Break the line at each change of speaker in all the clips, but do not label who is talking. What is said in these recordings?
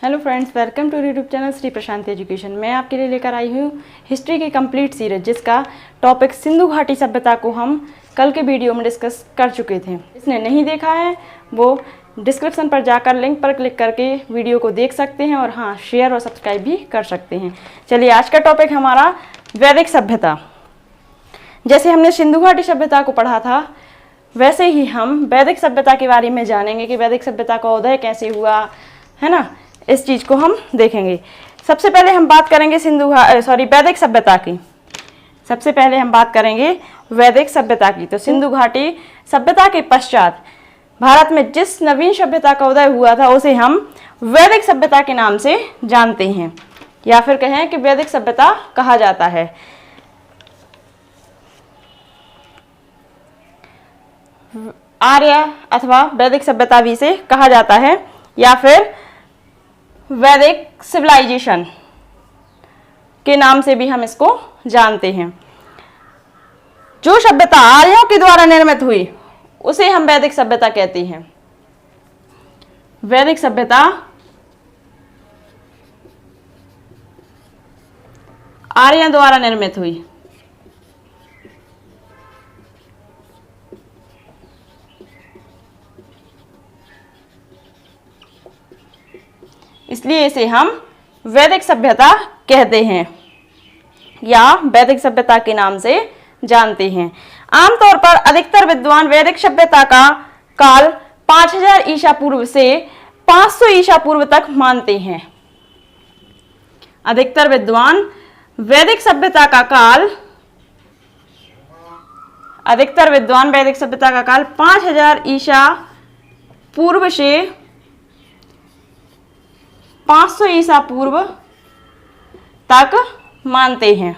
Hello friends, welcome to YouTube channel Shri Prashanti education. मैं आपके लिए लेकर आई हूँ हिस्ट्री की कंप्लीट सीरीज, जिसका टॉपिक सिंधु घाटी सभ्यता को हम कल के वीडियो में डिस्कस कर चुके थे। जिसने नहीं देखा है वो डिस्क्रिप्शन पर जाकर लिंक पर क्लिक करके वीडियो को देख सकते हैं और हाँ, शेयर और सब्सक्राइब भी कर सकते हैं। चलिए, आज का टॉपिक हमारा वैदिक सभ्यता। जैसे हमने सिंधु घाटी सभ्यता को पढ़ा था, वैसे ही हम वैदिक सभ्यता के बारे में जानेंगे कि वैदिक सभ्यता का उदय कैसे हुआ, है ना। इस चीज़ को हम देखेंगे। सबसे पहले हम बात करेंगे वैदिक सभ्यता की। सबसे पहले हम बात करेंगे वैदिक सभ्यता की। तो सिंधु घाटी सभ्यता के पश्चात भारत में जिस नवीन सभ्यता का उदय हुआ था उसे हम वैदिक सभ्यता के नाम से जानते हैं, या फिर कहें कि वैदिक सभ्यता कहा जाता है। आर्य अथवा वैदिक सभ्यता भी इसे कहा जाता है, या फिर वैदिक सिविलाइजेशन के नाम से भी हम इसको जानते हैं। जो सभ्यता आर्यों के द्वारा निर्मित हुई उसे हम वैदिक सभ्यता कहते हैं। वैदिक सभ्यता आर्यों द्वारा निर्मित हुई। इसलिए इसे हम वैदिक सभ्यता कहते हैं या वैदिक सभ्यता के नाम से जानते हैं। आमतौर पर अधिकतर विद्वान वैदिक सभ्यता का काल 5000 ईसा पूर्व से 500 ईसा पूर्व तक मानते हैं। अधिकतर विद्वान वैदिक सभ्यता का काल 5000 ईसा पूर्व से 500 ईसा पूर्व तक मानते हैं।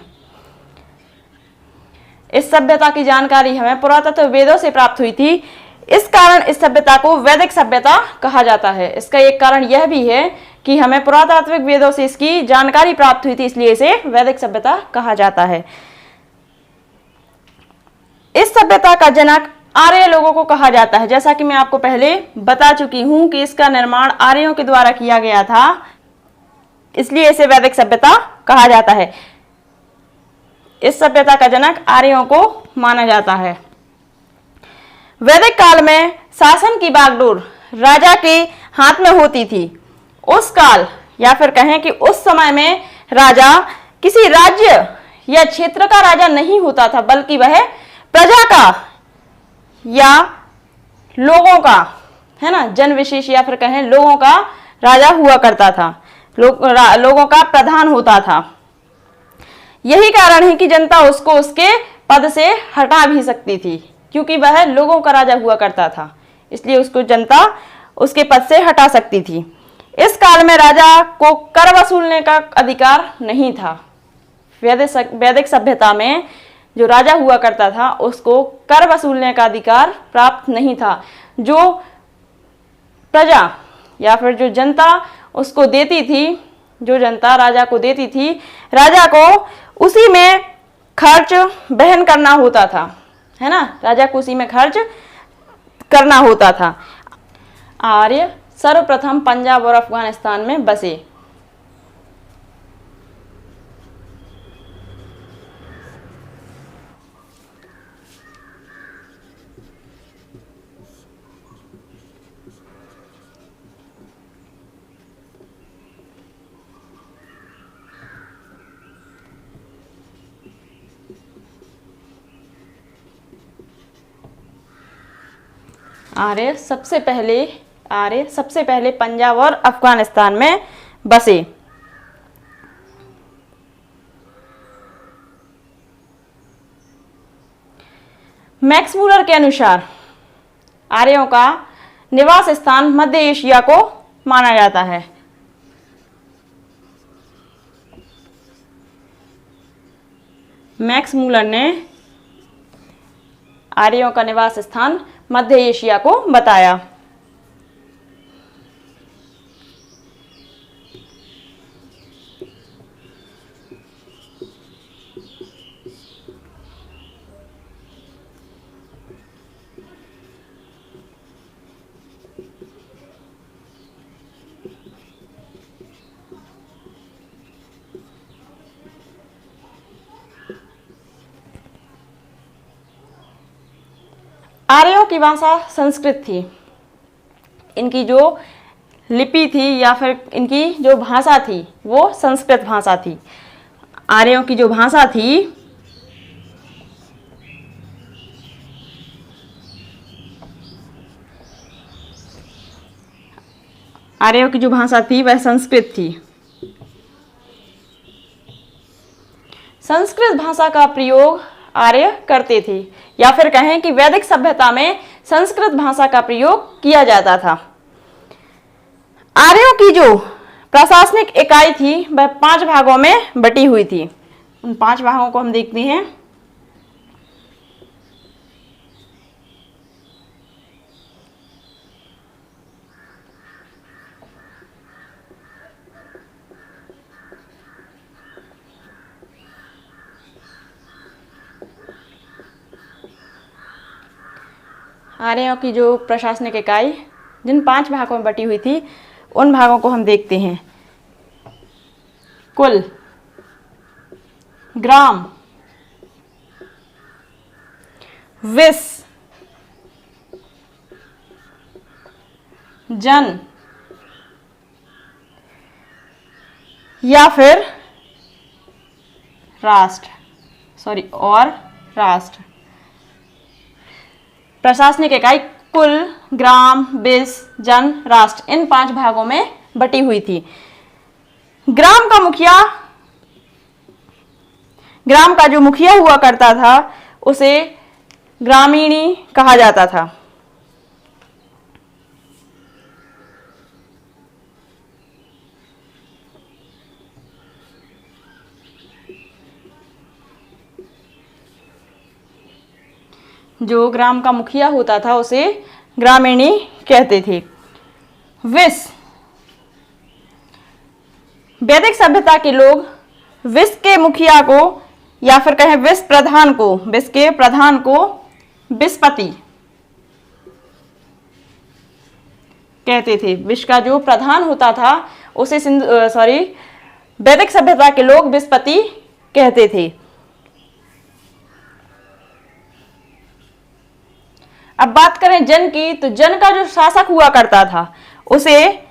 इस सभ्यता की जानकारी हमें पुरातत्व वेदों से प्राप्त हुई थी। इस कारण इस सभ्यता को वैदिक सभ्यता कहा जाता है। इसका एक कारण यह भी है कि हमें पुरातात्विक वेदों से इसकी जानकारी प्राप्त हुई थी, इसलिए इसे वैदिक सभ्यता कहा जाता है। इस सभ्यता का जनक आर्य लोगों को कहा जाता है। जैसा कि मैं आपको पहले बता चुकी हूं कि इसका निर्माण आर्यों के द्वारा किया गया था, इसलिए इसे वैदिक सभ्यता कहा जाता है। इस सभ्यता का जनक आर्यों को माना जाता है। वैदिक काल में शासन की बागडोर राजा के हाथ में होती थी। उस काल या फिर कहें कि उस समय में राजा किसी राज्य या क्षेत्र का राजा नहीं होता था, बल्कि वह प्रजा का या लोगों का, है ना, जन विशेष या फिर कहें लोगों का राजा हुआ करता था। लोगों का प्रधान होता था। यही कारण है कि जनता उसको उसके पद से हटा भी सकती थी, क्योंकि वह लोगों का राजा हुआ करता था, इसलिए उसको जनता उसके पद से हटा सकती थी। इस काल में राजा को कर वसूलने का अधिकार नहीं था। वैदिक सभ्यता में जो राजा हुआ करता था उसको कर वसूलने का अधिकार प्राप्त नहीं था। जो प्रजा या फिर जो जनता उसको देती थी, जो जनता राजा को देती थी, राजा को उसी में खर्च वहन करना होता था, है ना। राजा को उसी में खर्च करना होता था। आर्य सर्वप्रथम पंजाब और अफगानिस्तान में बसे। आर्य सबसे पहले पंजाब और अफगानिस्तान में बसे। मैक्स मूलर के अनुसार आर्यों का निवास स्थान मध्य एशिया को माना जाता है। मैक्स मूलर ने आर्यों का निवास स्थान मध्य एशिया को बताया। की भाषा संस्कृत थी, इनकी जो लिपि थी या फिर इनकी जो भाषा थी वो संस्कृत भाषा थी। आर्यों की जो भाषा थी आर्यों की जो भाषा थी वह संस्कृत थी। संस्कृत भाषा का प्रयोग आर्य करते थे, या फिर कहें कि वैदिक सभ्यता में संस्कृत भाषा का प्रयोग किया जाता था। आर्यों की जो प्रशासनिक इकाई थी वह 5 भागों में बटी हुई थी। उन 5 भागों को हम देखते हैं। आर्यों की जो प्रशासनिक इकाई जिन 5 भागों में बटी हुई थी उन भागों को हम देखते हैं। कुल, ग्राम, विस, जन या फिर राष्ट्र, और राष्ट्र। प्रशासनिक इकाई कुल, ग्राम, विस, जन, राष्ट्र इन 5 भागों में बटी हुई थी। ग्राम का जो मुखिया हुआ करता था उसे ग्रामीणी कहा जाता था। जो ग्राम का मुखिया होता था उसे ग्रामीणी कहते थे। विस, वैदिक सभ्यता के लोग विस के मुखिया को या फिर कहें विस के प्रधान को विस्पति कहते थे। विस का जो प्रधान होता था उसे वैदिक सभ्यता के लोग विस्पति कहते थे। अब बात करें जन की, तो जन का जो शासक हुआ करता था उसे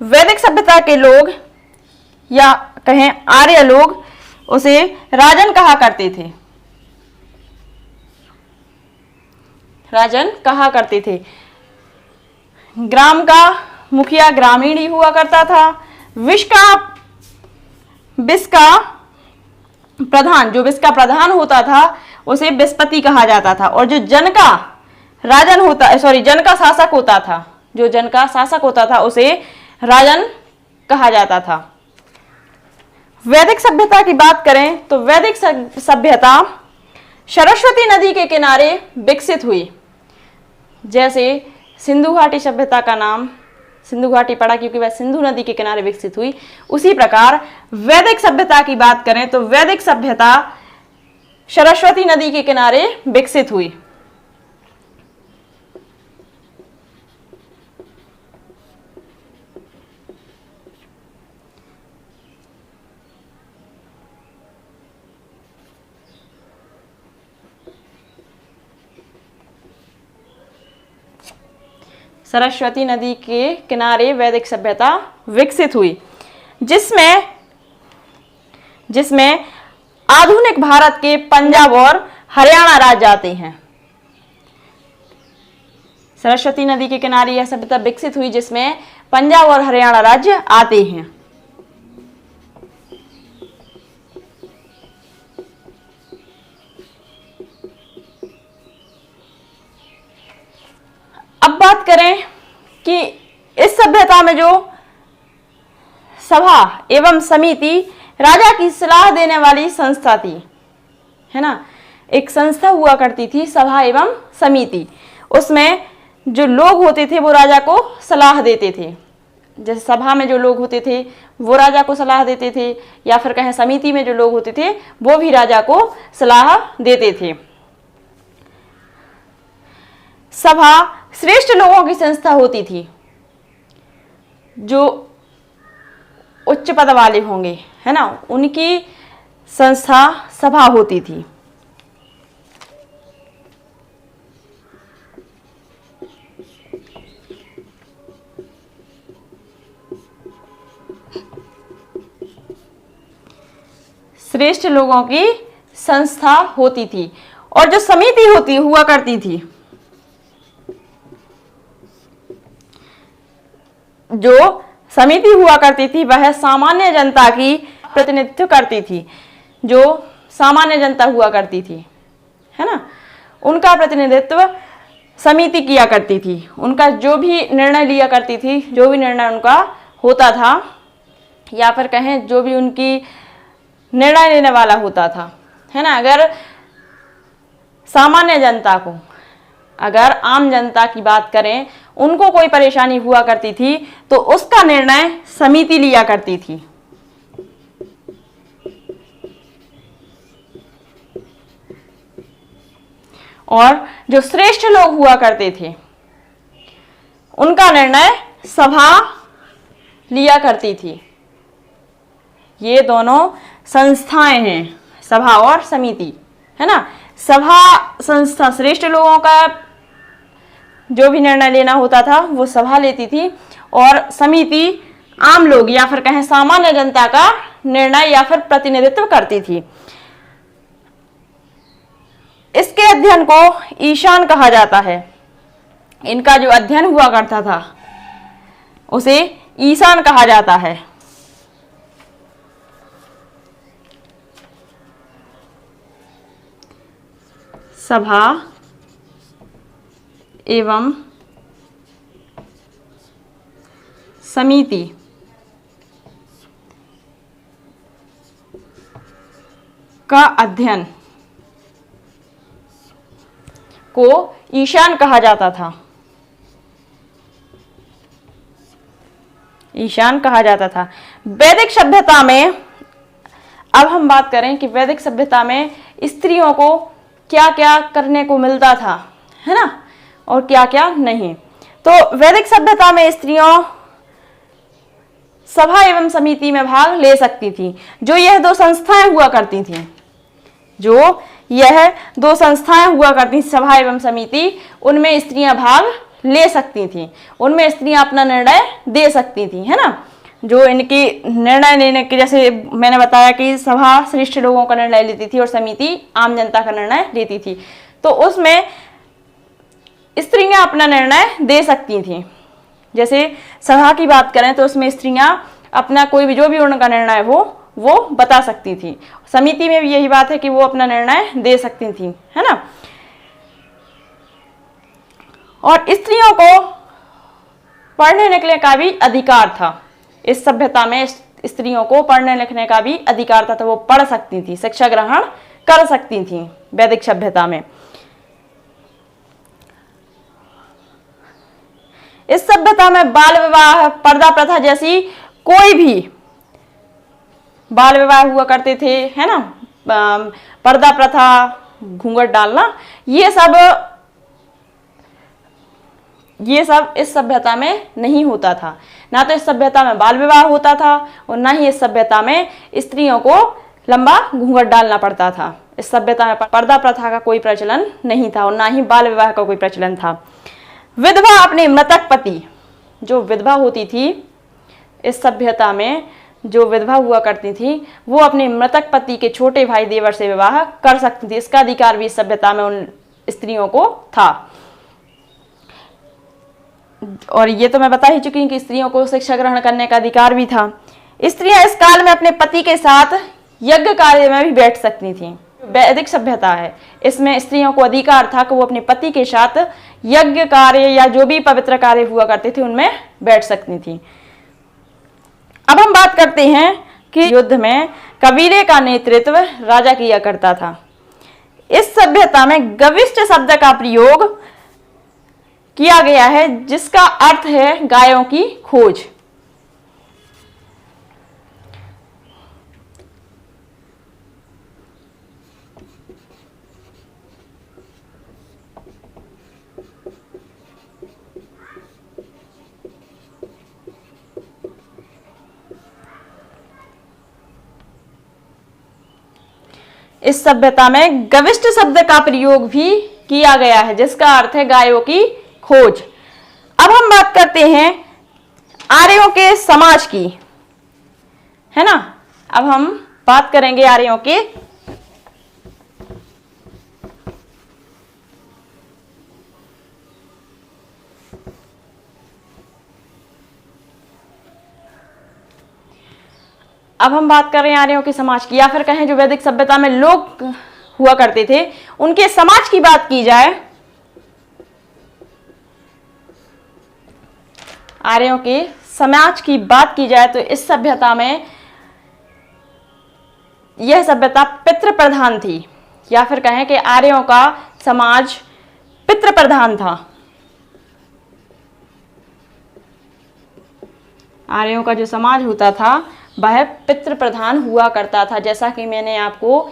वैदिक सभ्यता के लोग या कहें आर्य लोग उसे राजन कहा करते थे। राजन कहा करते थे। ग्राम का मुखिया ग्रामीणी हुआ करता था। विस का प्रधान होता था उसे विस्पति कहा जाता था। और जो जन का शासक होता था उसे राजन कहा जाता था। वैदिक सभ्यता की बात करें तो वैदिक सभ्यता सरस्वती नदी के किनारे विकसित हुई। जैसे सिंधु घाटी सभ्यता का नाम सिंधु घाटी पड़ा क्योंकि वह सिंधु नदी के किनारे विकसित हुई, उसी प्रकार वैदिक सभ्यता की बात करें तो वैदिक सभ्यता सरस्वती नदी के किनारे विकसित हुई। सरस्वती नदी के किनारे वैदिक सभ्यता विकसित हुई, जिसमें आधुनिक भारत के पंजाब और हरियाणा राज्य आते हैं। सरस्वती नदी के किनारे यह सभ्यता विकसित हुई जिसमें पंजाब और हरियाणा राज्य आते हैं। अब बात करें कि इस सभ्यता में जो सभा एवं समिति राजा की सलाह देने वाली संस्था थी, है ना, एक संस्था हुआ करती थी सभा एवं समिति। उसमें जो लोग होते थे वो राजा को सलाह देते थे। जैसे सभा में जो लोग होते थे वो राजा को सलाह देते थे, या फिर कहें समिति में जो लोग होते थे वो भी राजा को सलाह देते थे। सभा श्रेष्ठ लोगों की संस्था होती थी जो उच्च पद वाले होंगे, है ना, उनकी संस्था सभा होती थी। श्रेष्ठ लोगों की संस्था होती थी। और जो समिति होती हुआ करती थी, जो समिति हुआ करती थी वह सामान्य जनता की प्रतिनिधित्व करती थी। जो सामान्य जनता हुआ करती थी, है ना, उनका प्रतिनिधित्व समिति किया करती थी। उनका जो भी निर्णय लिया करती थी, जो भी निर्णय उनका होता था, या फिर कहें जो भी उनकी निर्णय लेने वाला होता था, है ना, अगर सामान्य जनता को, अगर आम जनता की बात करें, उनको कोई परेशानी हुआ करती थी तो उसका निर्णय समिति लिया करती थी। और जो श्रेष्ठ लोग हुआ करते थे उनका निर्णय सभा लिया करती थी। ये दोनों संस्थाएं हैं, सभा और समिति, है ना। सभा संस्था श्रेष्ठ लोगों का जो भी निर्णय लेना होता था वो सभा लेती थी, और समिति आम लोग या फिर कहें सामान्य जनता का निर्णय या फिर प्रतिनिधित्व करती थी। इसके अध्ययन को ईशान कहा जाता है। इनका जो अध्ययन हुआ करता था उसे ईशान कहा जाता है। सभा एवं समिति का अध्ययन को ईशान कहा जाता था। ईशान कहा जाता था। वैदिक सभ्यता में, अब हम बात करें कि वैदिक सभ्यता में स्त्रियों को क्या क्या करने को मिलता था, है ना, और क्या क्या नहीं। तो वैदिक सभ्यता में स्त्रियों सभा एवं समिति में भाग ले सकती थी। जो यह दो संस्थाएं हुआ करती थी, जो यह दो संस्थाएं हुआ करती थी, सभा एवं समिति, उनमें स्त्रियां भाग ले सकती थी, उनमें स्त्रियां अपना निर्णय दे सकती थी, है ना। जो इनकी निर्णय लेने के, जैसे मैंने बताया कि सभा श्रेष्ठ लोगों का निर्णय लेती थी और समिति आम जनता का निर्णय लेती थी, तो उसमें स्त्रियां अपना निर्णय दे सकती थी। जैसे सभा की बात करें तो उसमें स्त्रियां अपना कोई भी, जो भी उनका निर्णय हो वो बता सकती थी। समिति में भी यही बात है कि वो अपना निर्णय दे सकती थी, है ना। और स्त्रियों को पढ़ने लिखने का भी अधिकार था। इस सभ्यता में स्त्रियों को पढ़ने लिखने का भी अधिकार था, तो वो पढ़ सकती थी, शिक्षा ग्रहण कर सकती थी वैदिक सभ्यता में। इस सभ्यता में बाल विवाह, पर्दा प्रथा जैसी कोई भी, बाल विवाह हुआ करते थे, है ना, पर्दा प्रथा, घूंघट डालना, ये सब इस सभ्यता में नहीं होता था। ना तो इस सभ्यता में बाल विवाह होता था और ना ही इस सभ्यता में स्त्रियों को लंबा घूंघट डालना पड़ता था। इस सभ्यता में पर्दा प्रथा का कोई प्रचलन नहीं था और ना ही बाल विवाह का कोई प्रचलन था। विधवा अपने मृतक पति, जो विधवा होती थी इस सभ्यता में, जो विधवा हुआ करती थी, वो अपने मृतक पति के छोटे भाई देवर से विवाह कर सकती थी। इसका अधिकार भी इस सभ्यता में उन स्त्रियों को था। और ये तो मैं बता ही चुकी हूँ कि स्त्रियों को शिक्षा ग्रहण करने का अधिकार भी था। स्त्रियां इस काल में अपने पति के साथ यज्ञ कार्य में भी बैठ सकती थी। वैदिक सभ्यता है, इसमें स्त्रियों को अधिकार था कि वो अपने पति के साथ यज्ञ कार्य या जो भी पवित्र कार्य हुआ करते थे उनमें बैठ सकती थी। अब हम बात करते हैं कि युद्ध में कबीले का नेतृत्व राजा किया करता था। इस सभ्यता में गविष्ठ शब्द का प्रयोग किया गया है, जिसका अर्थ है गायों की खोज। इस सभ्यता में गविष्ठ शब्द का प्रयोग भी किया गया है, जिसका अर्थ है गायों की खोज। अब हम बात करते हैं आर्यों के समाज की, है ना। अब हम बात करेंगे आर्यों की। अब हम बात कर रहे हैं आर्यों के समाज की, या फिर कहें जो वैदिक सभ्यता में लोग हुआ करते थे उनके समाज की बात की जाए। आर्यों के समाज की बात की जाए तो इस सभ्यता में यह सभ्यता पितृ प्रधान थी, या फिर कहें कि आर्यों का समाज पितृ प्रधान था। आर्यों का जो समाज होता था वह पितृ प्रधान हुआ करता था। जैसा कि मैंने आपको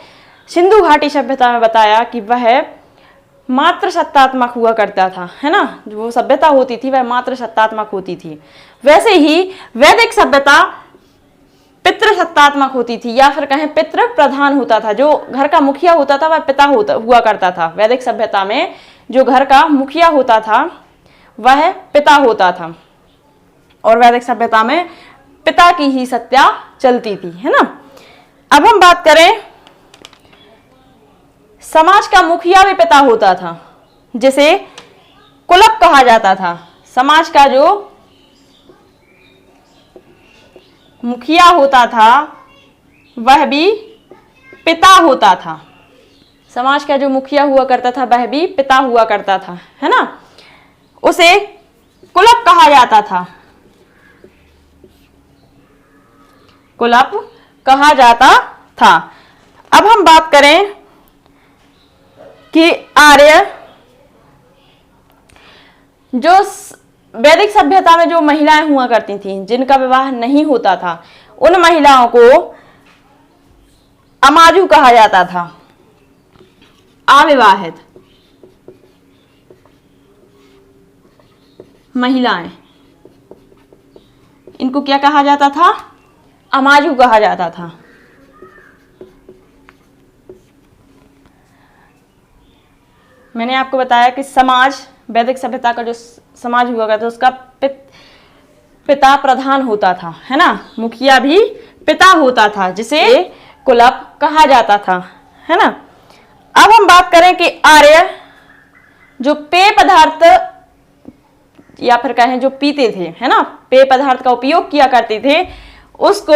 सिंधु घाटी सभ्यता में बताया कि वह मात्र सत्तात्मक हुआ करता था, है ना। जो सभ्यता होती थी वह मात्र सत्तात्मक होती थी। वैसे ही वैदिक सभ्यता पितृ सत्तात्मक होती थी, या फिर कहें पितृ प्रधान होता था। जो घर का मुखिया होता था वह पिता हुआ करता था। वैदिक सभ्यता में जो घर का मुखिया होता था वह पिता होता था, और वैदिक सभ्यता में पिता की ही सत्ता चलती थी, है ना। अब हम बात करें, समाज का मुखिया भी पिता होता था, जिसे कुलप कहा जाता था। समाज का जो मुखिया होता था वह भी पिता होता था। समाज का जो मुखिया हुआ करता था वह भी पिता हुआ करता था, है ना। उसे कुलप कहा जाता था, कुलप कहा जाता था। अब हम बात करें कि आर्य जो वैदिक सभ्यता में जो महिलाएं हुआ करती थीं जिनका विवाह नहीं होता था, उन महिलाओं को अमाजु कहा जाता था, अविवाहित महिलाएं। इनको क्या कहा जाता था? अमाजु कहा जाता था। मैंने आपको बताया कि समाज, वैदिक सभ्यता का जो समाज हुआ करता था उसका पिता प्रधान होता था, है ना। मुखिया भी पिता होता था, जिसे कुलप कहा जाता था, है ना। अब हम बात करें कि आर्य जो पेय पदार्थ या फिर कहें जो पीते थे, है ना, पेय पदार्थ का उपयोग किया करते थे, उसको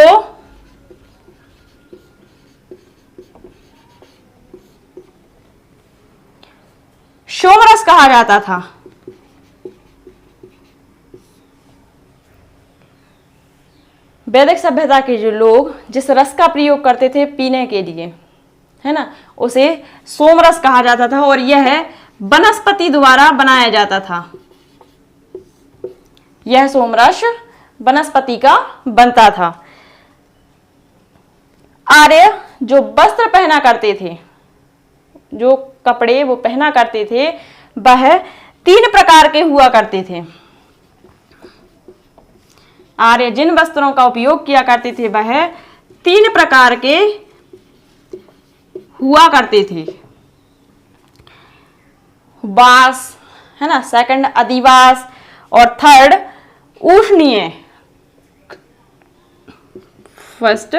सोमरस कहा जाता था। वैदिक सभ्यता के जो लोग जिस रस का प्रयोग करते थे पीने के लिए, है ना, उसे सोमरस कहा जाता था, और यह वनस्पति द्वारा बनाया जाता था। यह सोमरस वनस्पति का बनता था। आर्य जो वस्त्र पहना करते थे, जो कपड़े वो पहना करते थे, वह 3 प्रकार के हुआ करते थे। आर्य जिन वस्त्रों का उपयोग किया करते थे वह 3 प्रकार के हुआ करते थे। वास, है ना, सेकंड अधिवास, और थर्ड उष्णीय। फर्स्ट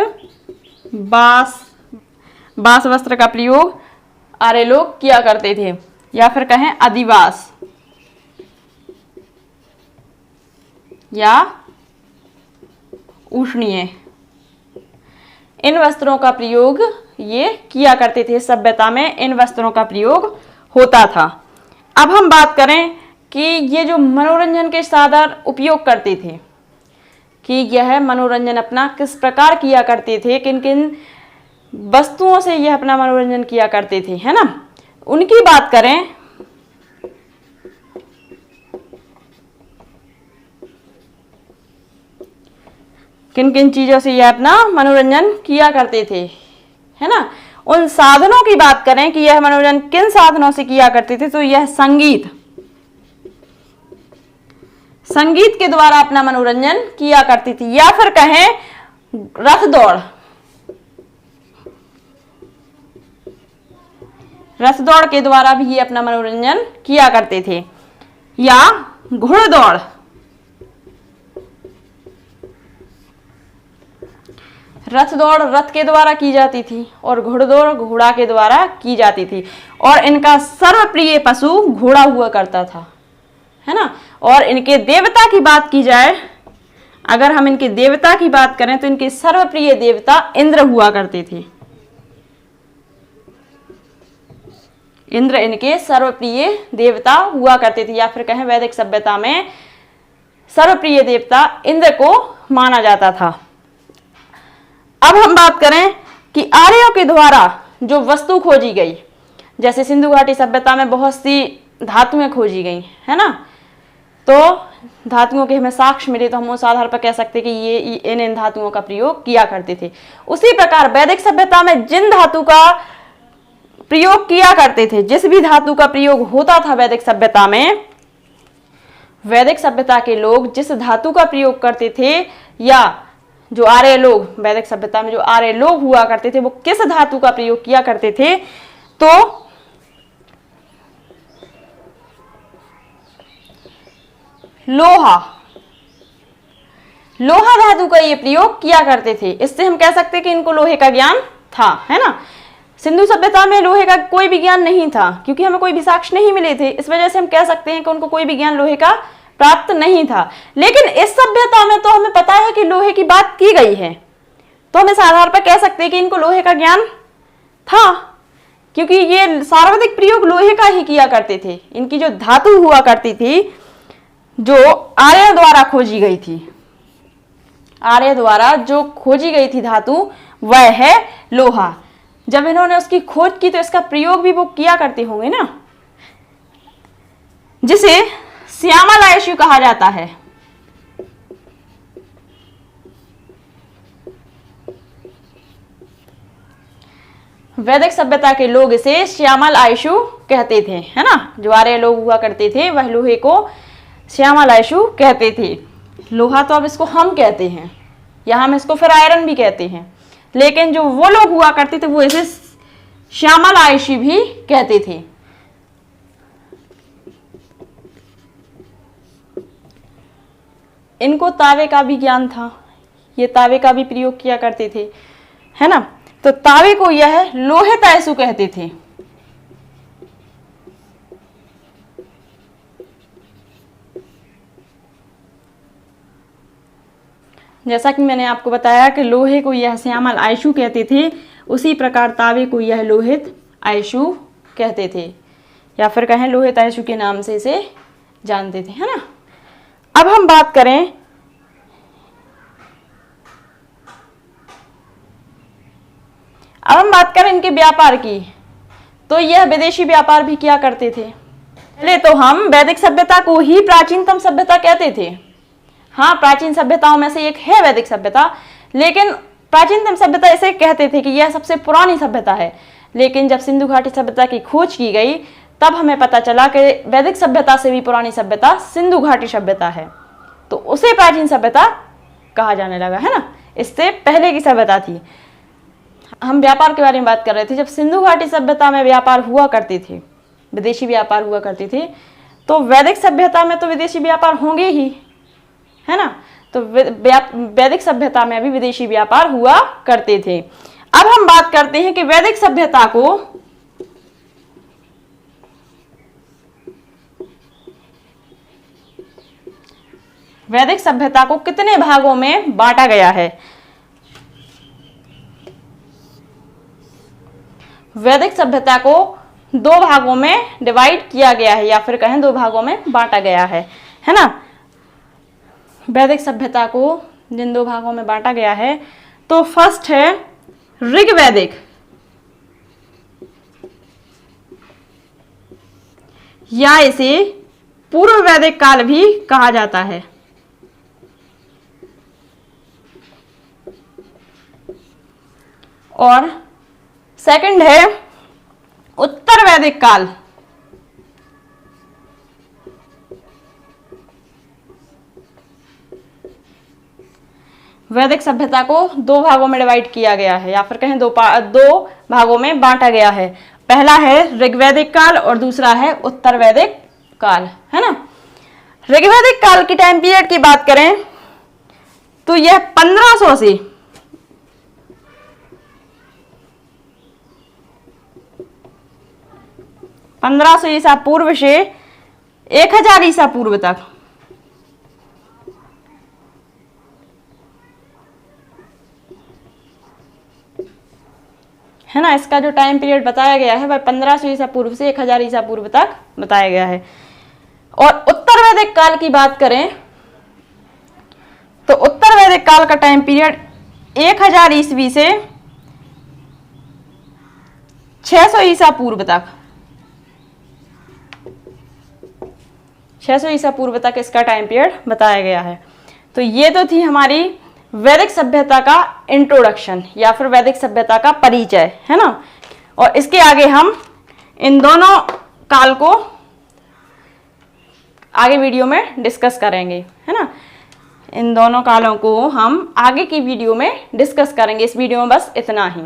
बास वस्त्र का प्रयोग आर्य लोग किया करते थे, या फिर कहें अधिवास या उष्णीय। इन वस्त्रों का प्रयोग ये किया करते थे। सभ्यता में इन वस्त्रों का प्रयोग होता था। अब हम बात करें कि ये जो मनोरंजन के साधन उपयोग करते थे, कि यह मनोरंजन अपना किस प्रकार किया करते थे, किन किन वस्तुओं से यह अपना मनोरंजन किया करते थे, है ना, उनकी बात करें। किन किन चीजों से यह अपना मनोरंजन किया करते थे, है ना, उन साधनों की बात करें कि यह मनोरंजन किन साधनों से किया करते थे, तो यह संगीत के द्वारा अपना मनोरंजन किया करती थी, या फिर कहें रथ दौड़ के द्वारा भी ये अपना मनोरंजन किया करते थे, या घुड़दौड़। रथ दौड़ रथ के द्वारा की जाती थी और घुड़दौड़ घोड़ा के द्वारा की जाती थी। और इनका सर्वप्रिय पशु घोड़ा हुआ करता था, है ना। और इनके देवता की बात की जाए, अगर हम इनके देवता की बात करें तो इनके सर्वप्रिय देवता इंद्र हुआ करते थे। इंद्र इनके सर्वप्रिय देवता हुआ करते थे, या फिर कहें वैदिक सभ्यता में सर्वप्रिय देवता इंद्र को माना जाता था। अब हम बात करें कि आर्यों के द्वारा जो वस्तु खोजी गई, जैसे सिंधु घाटी सभ्यता में बहुत सी धातुएं खोजी गई, है ना। तो धातुओं के हमें साक्ष्य मिले तो हम उस आधार पर कह सकते कि ये इन धातुओं का प्रयोग किया करते थे। उसी प्रकार वैदिक सभ्यता में जिन धातु का प्रयोग किया करते थे, जिस भी धातु का प्रयोग होता था वैदिक सभ्यता में, वैदिक सभ्यता के लोग जिस धातु का प्रयोग करते थे, या जो आर्य लोग वैदिक सभ्यता में जो आर्य लोग हुआ करते थे वो किस धातु का प्रयोग किया करते थे, तो लोहा धातु का ये प्रयोग किया करते थे। इससे हम कह सकते कि इनको लोहे का ज्ञान था, है ना। सिंधु सभ्यता में लोहे का कोई भी ज्ञान नहीं था, क्योंकि हमें कोई भी साक्ष्य नहीं मिले थे। इस वजह से हम कह सकते हैं कि उनको कोई भी ज्ञान लोहे का प्राप्त नहीं था। लेकिन इस सभ्यता में तो हमें पता है कि लोहे की बात की गई है, तो हम इस आधार पर कह सकते हैं कि इनको लोहे का ज्ञान था, क्योंकि ये सर्वाधिक प्रयोग लोहे का ही किया करते थे। इनकी जो धातु हुआ करती थी, जो आर्य द्वारा खोजी गई थी, आर्य द्वारा जो खोजी गई थी धातु, वह है लोहा। जब इन्होंने उसकी खोज की तो इसका प्रयोग भी वो किया करते होंगे ना, जिसे श्यामल आयुषी कहा जाता है। वैदिक सभ्यता के लोग इसे श्यामल आयुषु कहते थे, है ना। जो आर्य लोग हुआ करते थे वह लोहे को श्यामल आयुषु कहते थे। लोहा तो अब इसको हम कहते हैं, या हम इसको फिर आयरन भी कहते हैं, लेकिन जो वो लोग हुआ करते थे वो इसे श्यामल आयुषी भी कहते थे। इनको तावे का भी ज्ञान था, ये तावे का भी प्रयोग किया करते थे, है ना। तो तावे को यह लोहित आयुषु कहते थे। जैसा कि मैंने आपको बताया कि लोहे को यह श्यामल आयुषु कहते थे, उसी प्रकार तावे को यह लोहित आयुषु कहते थे, या फिर कहें लोहित आयुषु के नाम से इसे जानते थे, है ना। अब हम बात करें इनके व्यापार की, तो यह विदेशी व्यापार भी किया करते थे। पहले तो हम वैदिक सभ्यता को ही प्राचीनतम सभ्यता कहते थे। हाँ, प्राचीन सभ्यताओं में से एक है वैदिक सभ्यता, लेकिन प्राचीनतम सभ्यता इसे कहते थे कि यह सबसे पुरानी सभ्यता है। लेकिन जब सिंधु घाटी सभ्यता की खोज की गई तब हमें पता चला कि वैदिक सभ्यता से भी पुरानी सभ्यता सिंधु घाटी सभ्यता है, तो उसे प्राचीन सभ्यता कहा जाने लगा, है ना। इससे पहले की सभ्यता थी। हम व्यापार के बारे में बात कर रहे थे। जब सिंधु घाटी सभ्यता में व्यापार हुआ करते थे, विदेशी व्यापार हुआ करते थे, तो वैदिक सभ्यता में तो विदेशी व्यापार होंगे ही, है ना। तो वैदिक सभ्यता में भी विदेशी व्यापार हुआ करते थे। अब हम बात करते हैं कि वैदिक सभ्यता को कितने भागों में बांटा गया है। वैदिक सभ्यता को दो भागों में डिवाइड किया गया है, या फिर कहें दो भागों में बांटा गया है ना। वैदिक सभ्यता को जिन दो भागों में बांटा गया है, तो फर्स्ट है ऋग्वैदिक, या इसे पूर्व वैदिक काल भी कहा जाता है। और सेकंड है उत्तर वैदिक काल। वैदिक सभ्यता को दो भागों में डिवाइड किया गया है, या फिर कहें दो भागों में बांटा गया है। पहला है ऋग्वैदिक काल और दूसरा है उत्तर वैदिक काल, है ना। ऋग्वैदिक काल की टाइम पीरियड की बात करें तो यह 1500 से 1500 ईसा पूर्व से 1000 ईसा पूर्व तक। है ना, इसका जो टाइम पीरियड बताया गया है वह 1500 ईसा पूर्व से 1000 ईसा पूर्व तक बताया गया है। और उत्तर वैदिक काल की बात करें तो उत्तर वैदिक काल का टाइम पीरियड 1000 ईस्वी से 600 ईसा पूर्व तक, 600 ईसा पूर्व तक इसका टाइम पीरियड बताया गया है। तो ये तो थी हमारी वैदिक सभ्यता का इंट्रोडक्शन या फिर वैदिक सभ्यता का परिचय, है ना। और इसके आगे हम इन दोनों काल को आगे वीडियो में डिस्कस करेंगे, है ना। इन दोनों कालों को हम आगे की वीडियो में डिस्कस करेंगे। इस वीडियो में बस इतना ही।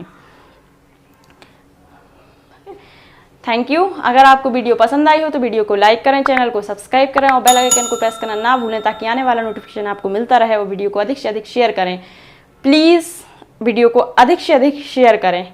Thank you. अगर आपको वीडियो पसंद आई हो तो वीडियो को लाइक करें, चैनल को सब्सक्राइब करें और बेल आइकन को प्रेस करना ना भूलें ताकि आने वाला नोटिफिकेशन आपको मिलता रहे। और वीडियो को अधिक से अधिक शेयर करें। प्लीज़ वीडियो को अधिक से अधिक शेयर करें।